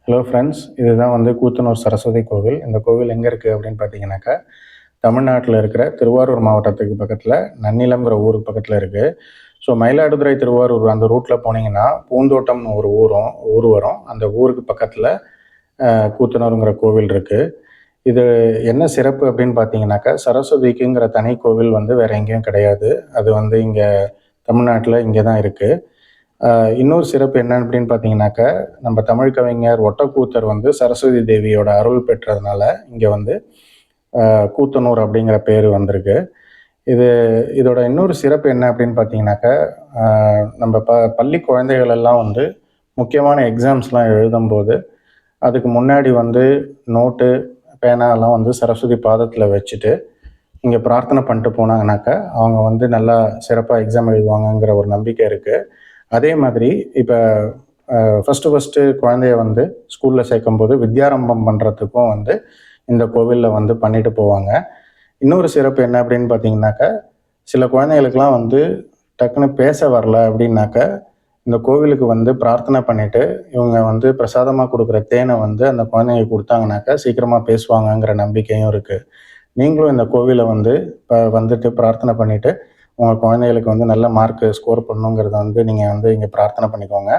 Hello friends, இதுதான் கூத்தனூர் சரஸ்வதி கோவில். இந்த கோவில் எங்கே இருக்குது அப்படின்னு பார்த்தீங்கன்னாக்கா, தமிழ்நாட்டில் இருக்கிற திருவாரூர் மாவட்டத்துக்கு பக்கத்தில் நன்னிலம்ங்கிற ஊருக்கு பக்கத்தில் இருக்குது. ஸோ மயிலாடுதுறை திருவாரூர் அந்த ரூட்டில் போனீங்கன்னா பூந்தோட்டம்னு ஒரு ஊர் வரும். அந்த ஊருக்கு பக்கத்தில் கூத்தனூருங்கிற கோவில் இருக்குது. இது என்ன சிறப்பு அப்படின்னு பார்த்தீங்கன்னாக்கா, சரஸ்வதிக்குங்கிற தனி கோவில் வேறு எங்கேயும் கிடையாது. அது இங்கே தமிழ்நாட்டில் இங்கே தான் இருக்குது. இன்னொரு சிறப்பு என்ன அப்படின்னு பார்த்தீங்கன்னாக்கா, நம்ம தமிழ் கவிஞர் ஒட்டக்கூத்தர் சரஸ்வதி தேவியோட அருள் பெற்றதுனால இங்கே கூத்தனூர் அப்படிங்கிற பேர் வந்திருக்கு. இதோட இன்னொரு சிறப்பு என்ன அப்படின்னு பார்த்தீங்கன்னாக்கா, நம்ம பள்ளி குழந்தைகள் எல்லாம் முக்கியமான எக்ஸாம்ஸ்லாம் எழுதும்போது அதுக்கு முன்னாடி நோட்டு பேனாலாம் சரஸ்வதி பாதத்தில் வச்சுட்டு இங்கே பிரார்த்தனை பண்ணிட்டு போனாங்கனாக்கா அவங்க நல்லா சிறப்பாக எக்ஸாம் எழுதுவாங்கங்கிற ஒரு நம்பிக்கை இருக்குது. அதே மாதிரி இப்போ ஃபஸ்ட்டு குழந்தைய ஸ்கூலில் சேர்க்கும்போது வித்யாரம்பம் பண்ணுறதுக்கும் இந்த கோவிலில் பண்ணிட்டு போவாங்க. இன்னொரு சிறப்பு என்ன அப்படின்னு பார்த்தீங்கன்னாக்கா, சில குழந்தைகளுக்கெல்லாம் டக்குன்னு பேச வரல அப்படின்னாக்கா இந்த கோவிலுக்கு பிரார்த்தனை பண்ணிவிட்டு இவங்க பிரசாதமாக கொடுக்குற தேனை அந்த குழந்தைங்க கொடுத்தாங்கனாக்கா சீக்கிரமாக பேசுவாங்கங்கிற நம்பிக்கையும் இருக்குது. நீங்களும் இந்த கோவிலை இப்போ வந்துட்டு பிரார்த்தனை பண்ணிவிட்டு உங்கள் குழந்தைகளுக்கு நல்ல மார்க்கு ஸ்கோர் பண்ணணுங்கிறத நீங்கள் இங்கே பிரார்த்தனை பண்ணிக்கோங்க.